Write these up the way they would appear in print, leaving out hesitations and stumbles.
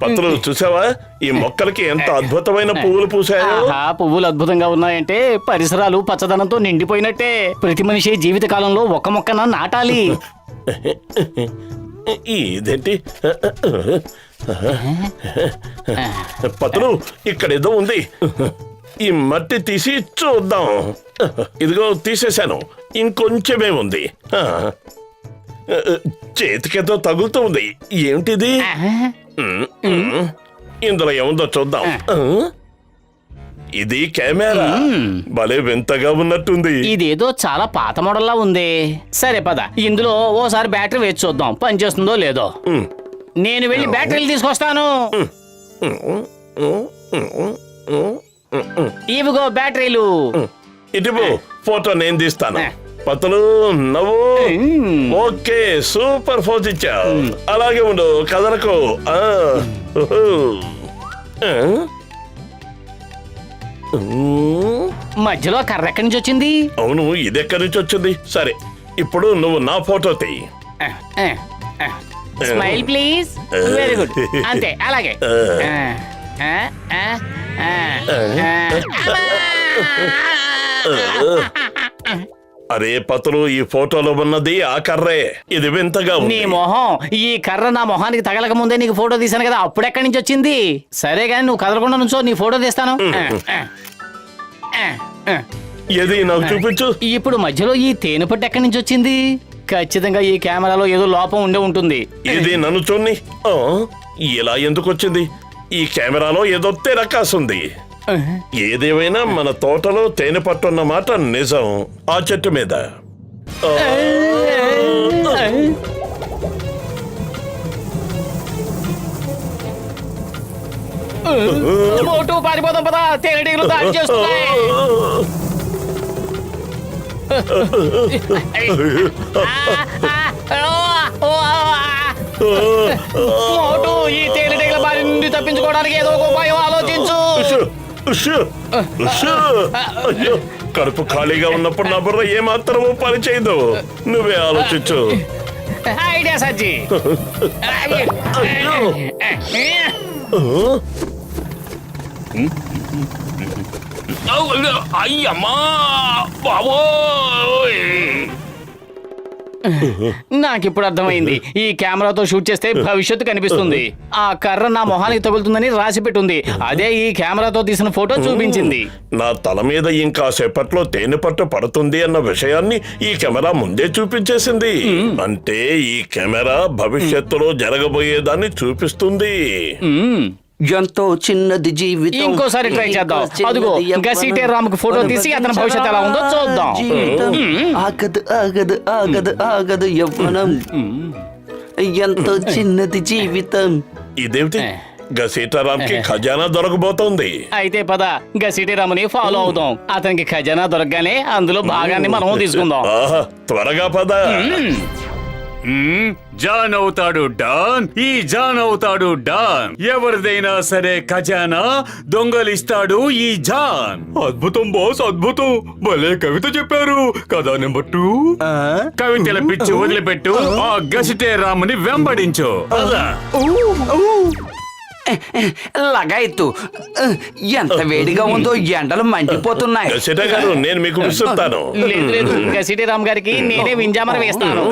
పత్రులు చూసావా? ఈ మొక్కలకి ఎంత అద్భుతమైన పువ్వులు పూసాయో. పువ్వులు అద్భుతంగా ఉన్నాయంటే పరిసరాలు పచ్చదనంతో నిండిపోయినట్టే. ప్రతి మనిషి జీవిత కాలంలో ఒక మొక్కన నాటాలి. ఇదేంటి పత్రులు, ఇక్కడేదో ఉంది. ఈ మట్టి తీసి చూద్దాం. ఇదిగో తీసేశాను, ఇంకొంచెమే ఉంది. చేతికేదో తగులుతుంది. ఏమిటిది? ఇందులో ఏముందో చూద్దాం. ఇది కెమెరా. భలే వింతగా ఉన్నట్టుంది. ఇదేదో చాలా పాత మోడల్లా ఉంది. సరే పద, ఇందులో ఓసారి బ్యాటరీ వేసి చూద్దాం పనిచేస్తుందో లేదో. నేను వెళ్ళి బ్యాటరీలు తీసుకొస్తాను. ఇవిగో బ్యాటరీలు. ఇటు ఫోటో నేను తీస్తాను. పతులు నవ్వు. ఓకే, సూపర్ ఫోజ్ ఇచ్చావు. అలాగే ఉండు, కదలకు. మధ్యలో కర్ర ఎక్కడి నుంచి వచ్చింది? అవును, ఇది ఎక్కడి నుంచి వచ్చింది? సరే, ఇప్పుడు నువ్వు నా ఫోటో తీ. Smile please. Very good. అంతే, అలాగే. అరే పతులు, ఈ ఫోటోలో ఉన్నది ఆ కర్రే. ఇది వింతగా ఉంది. నీ మొహం, ఈ కర్ర నా మొహానికి తగలక ముందే నీకు ఫోటో తీసాను కదా, అప్పుడు ఎక్కడి నుంచి వచ్చింది? సరే గాని నువ్వు కదలకుండా నుంచో, నీ ఫోటో తీస్తాను. ఏది నాకు చూపించు. ఇప్పుడు మధ్యలో ఈ తేనె పట్టు ఎక్కడి నుంచి వచ్చింది? ఖచ్చితంగా ఈ కెమెరాలో ఏదో లోపం ఉండే ఉంటుంది. ఇది నన్ను చూడండి. ఇలా ఎందుకు వచ్చింది? ఈ కెమెరాలో ఏదో తెరకాసుంది. ఏదేమైనా మన తోటలో తేనె పట్టున్న మాట నిజం. ఆ చెట్టు మీద. పారిపోదాం పదా, తేనెటీగలు దాడి చేస్తున్నాయి. ఈ తేనెటీగల బారి నుండి తప్పించుకోవడానికి ఏదో ఒక ఉపాయం ఆలోచించు. కడుపు ఖాళీగా ఉన్నప్పుడు నా బుర్ర ఏమాత్రమూ పని చేయదు. నువ్వే ఆలోచించు. ఐడియా సజ్జి. అయ్యమ్మా బాబోయ్! నాకిప్పుడు అర్థమైంది. ఈ కెమెరాతో షూట్ చేస్తే భవిష్యత్తు కనిపిస్తుంది. ఆ కర్ర నా మొహానికి తగులుతుందని రాసి పెట్టుంది. అదే ఈ కెమెరాతో తీసిన ఫోటో చూపించింది. నా తల మీద ఇంకా సేపట్లో తేనె పట్టు పడుతుంది అన్న విషయాన్ని ఈ కెమెరా ముందే చూపించేసింది. అంటే ఈ కెమెరా భవిష్యత్తులో జరగబోయేదాన్ని చూపిస్తుంది. ఎంతో చిన్నది జీవితం. ఇంకోసారి ట్రై చేద్దాం. అదిగో గసీటే రాముకు ఫోటో తీసి అతని భవిష్యత్తు ఎలా ఉందో చూద్దాం. ఆగదు ఆగదు ఆగదు ఆగదు యవ్వనం. ఎంతో చిన్నది జీవితం. ఇదేమిటి? గసీటారాంకి ఖజానా దొరకబోతోంది. అయితే పద, గసీటే రాముని ఫాలో అవుదాం. అతనికి ఖజానా దొరకగానే అందులో భాగాన్ని మనం తీసుకుందాం. త్వరగా పద. జాన్ అవుతాడు డాన్. ఈ జాన్ అవుతాడు డాన్. ఎవరిదైనా సరే ఖజానా దొంగలిస్తాడు ఈ జాన్. అద్భుతం బాస్, అద్భుతం. భలే కవిత చెప్పారు. కథా నెంబర్ 2. కవితల పిచ్చి వదిలిపెట్టు, ఆ గసిటే రాముని వెంబడించు. లగాయత్తు. ఎంత వేడిగా ఉందో, ఎండలు మండిపోతున్నాయి. గసిటే గారు, నేను మీకు విసురుతాను. లేదు లేదు, గసీటే రామ్ గారికి నేనే వింజామర వేస్తాను.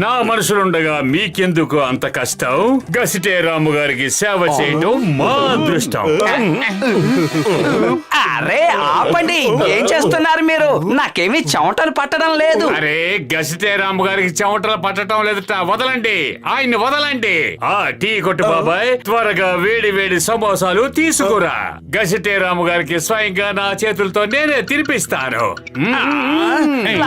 నా మనుషులుండగా మీకెందుకు అంత కష్టం? గసిటే రాము గారికి సేవ చేయటం మా అదృష్టం. అరే ఆపండి, ఏం చేస్తున్నారు మీరు? నాకేమీ చెమటలు పట్టడం లేదు. అరే గసిటే రాము గారికి చెమటలు పట్టడం లేదట. వదలండి, ఆయన్ని వదలండి. ఆ టీ కొట్టు బాబాయ్, త్వరగా వేడి వేడి సమోసాలు తీసుకురా. గసిటే రాము గారికి స్వయంగా నా చేతులతో నేనే తినిపిస్తాను.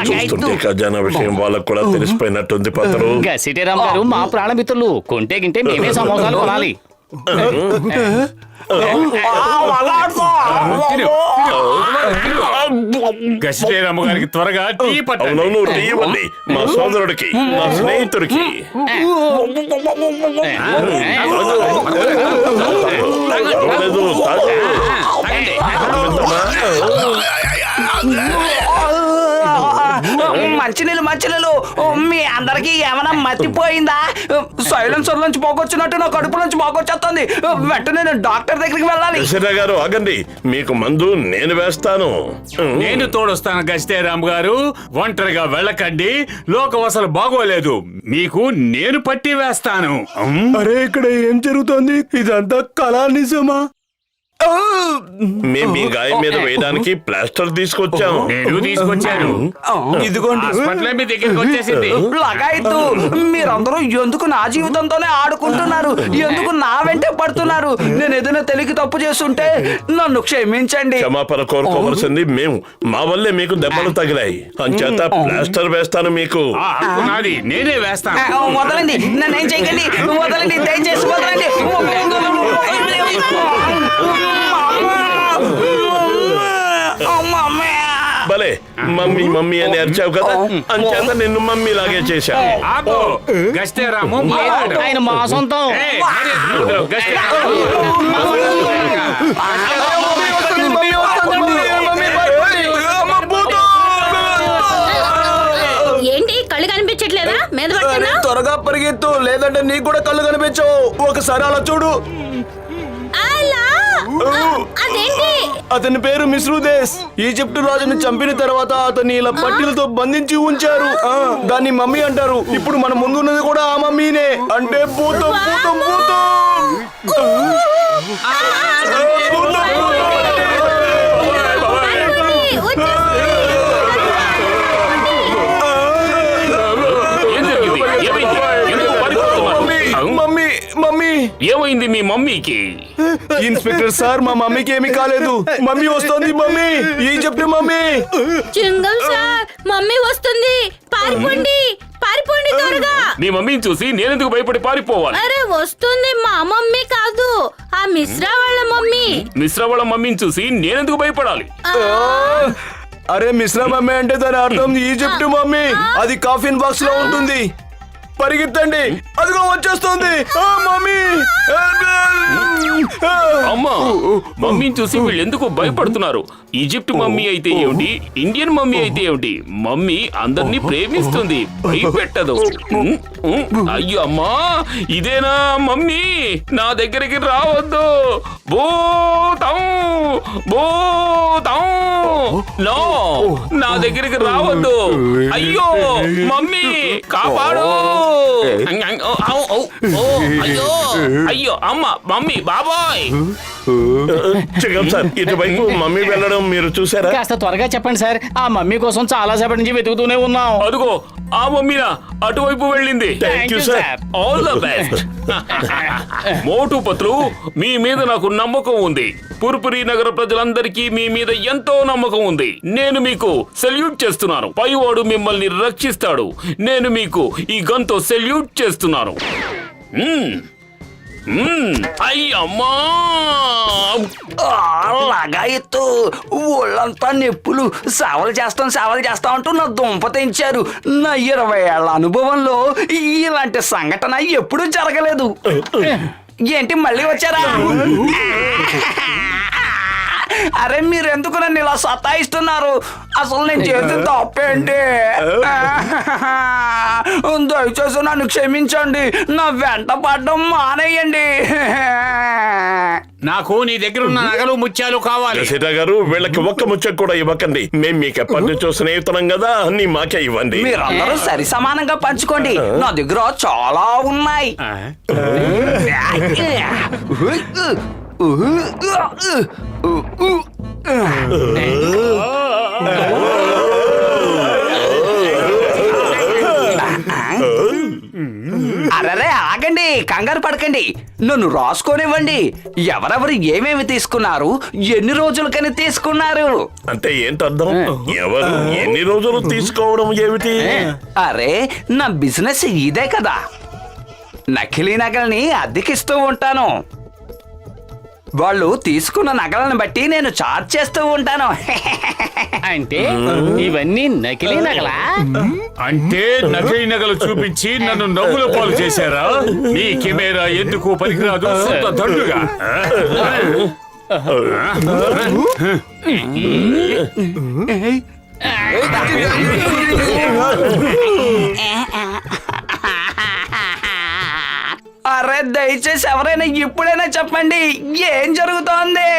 చూస్తుంటే ఖజానా విషయం వాళ్ళకు కూడా తెలిసిపోయినట్టుంది పత్రు. గసీటే రామ్ గారు మా ప్రాణమిత్రులు. కొంటే గింటే మేమే సమోసాలు కొనాలి. గసిటేరమ్మ గారికి త్వరగా టీ పట్టండి. అవునవును టీ ఇవ్వండి మా సోదరుడికి మా స్నేహితుడికి. పర్వాలేదు, తాగు. మంచినీళ్ళు మీ అందరికి ఏమైనా మతిపోయిందా? సైలెన్సర్ నుంచి పోకొచ్చినట్టు నా కడుపు నుంచి పోకొచ్చేస్తుంది. వెంటనే నేను డాక్టర్ దగ్గరికి వెళ్ళాలి. దశరథ గారు ఆగండి, మీకు మందు నేను వేస్తాను. నేను తోడొస్తాను గసిటేరమ్మ గారు. ఒంటరిగా వెళ్ళకండి, లోకం అసలు బాగోలేదు. మీకు నేను పట్టి వేస్తాను. అరే ఇక్కడ ఏం జరుగుతోంది? ఇదంతా కళా నిజమా? మేము మీ గాయం మీద వేయడానికి ప్లాస్టర్ తీసుకొచ్చాం. నేను తీసుకొచ్చాను. ఇదిగోండి. హాస్పిటల్ మీ దగ్గరికి వచ్చేసింది. లగాయత్తు, మీరందరూ ఎందుకు నా జీవితంతోనే ఆడుకుంటున్నారు? ఎందుకు నా వెంటే పడుతున్నారు? నేను ఏదైనా తెలియక తప్పు చేస్తుంటే నన్ను క్షమించండి. క్షమాపణ కోరుకోవలసింది మేము, మా వల్లే మీకు దెబ్బలు తగిలాయి. అంచేత ప్లాస్టర్ వేస్తాను మీకు. ఆ హక్కు నాది, నేనే వేస్తాను. వదలండి, నన్నేం చేయకండి. వదలండి, దయచేసి వదలండి. భలే మమ్మీ మమ్మీ అని అరిచావు కదా, అంచేత నిన్ను మమ్మీ లాగే చేశాను. ఆపు గసిటేరాము. ఆయన మా సొంతం. ఏయ్, అరే, గసిటేరాము. ఏంటి కళ్ళు కనిపించట్లేదా? మీద పడుతున్నా? త్వరగా పరిగెత్తు, లేదంటే నీకు కూడా కళ్ళు కనిపించవు. ఒకసారి అలా చూడు. అలా? అదేంటి? అతని పేరు మిస్రుదేశ్. ఈజిప్ట్ రాజుని చంపిన తర్వాత అతన్ని ఇలా పట్టీలతో బంధించి ఉంచారు. దాన్ని మమ్మీ అంటారు. ఇప్పుడు మన ముందున్నది కూడా ఆ మమ్మీనే, అంటే భూతం భూతం భూతం. మమ్మీ మమ్మీ ఏమైంది మీ మమ్మీకి? ఇన్స్పెక్టర్ సార్, మా మమ్మీకి ఏమీ కాలేదు. మమ్మీ వస్తుంది. Mummy Egypt mummy. చింగం sir, mummy వస్తుంది. పారిపోండి, పారిపోండి త్వరగా. మీ మమ్మీని చూసి నేనెందుకు భయపడి పారిపోవాలి? అరే వస్తుంది, మా మమ్మీ కాదు, ఆ మిశ్రా వాళ్ళ మమ్మీ. మిశ్రా వాళ్ళ మమ్మీని చూసి నేనెందుకు భయపడాలి? అరే మిశ్రా మమ్మీ అంటే దాని అర్థం ఈజిప్ట్ మమ్మీ. అది కాఫిన్ బాక్స్ లో ఉంటుంది. పరిగెత్తండి, అదిగో వచ్చేస్తుంది మమ్మీ. అమ్మా, మమ్మీని చూసి వీళ్ళు ఎందుకు భయపడుతున్నారు? ఈజిప్ట్ మమ్మీ అయితే ఏమిటి, ఇండియన్ మమ్మీ అయితే ఏమిటి, మమ్మీ అందరినీ ప్రేమిస్తుంది, భయపెట్టదు. అయ్యో అమ్మా, ఇదేనా మమ్మీ? నా దగ్గరికి రావద్దు, భూతం భూతం. నో, నా దగ్గరికి రావద్దు. అయ్యో మమ్మీ, కాపాడు. అయ్యో అయ్యో అమ్మ, మమ్మీ, బాబాయ్. చిగం సార్, ఇటువైపు మమ్మీ వెళ్ళడం మీరు చూసారా? కాస్త త్వరగా చెప్పండి సార్, ఆ మమ్మీ కోసం చాలా సేపటి నుంచి వెతుకుతూనే ఉన్నాం. అదుగో ఆ మమ్మీనా అటువైపు వెళ్ళింది. Thank you sir. All the best. మోటు పత్రు, మీ మీద నాకు నమ్మకం ఉంది. పుర్పురి నగర ప్రజలందరికీ మీ మీద ఎంతో నమ్మకం ఉంది. నేను మీకు సెల్యూట్ చేస్తున్నాను. పైవాడు మిమ్మల్ని రక్షిస్తాడు. నేను మీకు ఈ గన్తో సెల్యూట్ చేస్తున్నాను. అయ్యమ్మా, లగాయత్తు, ఒళ్ళంతా నొప్పులు. సేవలు చేస్తా అంటూ నా దుంప తెంచారు. నా 20 ఏళ్ల అనుభవంలో ఇలాంటి సంఘటన ఎప్పుడూ జరగలేదు. ఏంటి మళ్ళీ వచ్చారా? అరే మీరెందుకు నన్ను ఇలా సతాయిస్తున్నారు? అసలు నేను చేసిన తప్పేంటి? దయచేసి నన్ను క్షమించండి, నా వెంట పడడం మానేయండి. నాకు నీ దగ్గర ఉన్న నగలు ముత్యాలు కావాలి. సీత గారు, వీళ్ళకి ఒక్క ముచ్చట కూడా ఇవ్వకండి. మేము మీకు ఎప్పటి నుంచో స్నేహితులం కదా, అన్ని మాకే ఇవ్వండి. మీరందరూ సరి సమానంగా పంచుకోండి, నా దగ్గర చాలా ఉన్నాయి. అరే ఆగండి, కంగారు పడకండి, నన్ను రాసుకోనివ్వండి. ఎవరెవరు ఏమేమి తీసుకున్నారు, ఎన్ని రోజులకని తీసుకున్నారు? అంటే ఏంటర్థం? ఎవరు ఎన్ని రోజులు తీసుకోవడం ఏమిటి? అరే నా బిజినెస్ ఇదే కదా. నకిలీ నగల్ని అద్దెకిస్తూ ఉంటాను. వాళ్ళు తీసుకున్న నగలను బట్టి నేను చార్జ్ చేస్తూ ఉంటాను. అంటే ఇవన్నీ నకిలీ నగలా? అంటే నకిలీ నగలు చూపించి నన్ను నవ్వుల పాలు చేశారా? మీ కెమెరా ఎందుకు పనికిరాదు సొంత దండుగా. అరే దయచేసి ఎవరైనా ఇప్పుడైనా చెప్పండి ఏం జరుగుతోంది?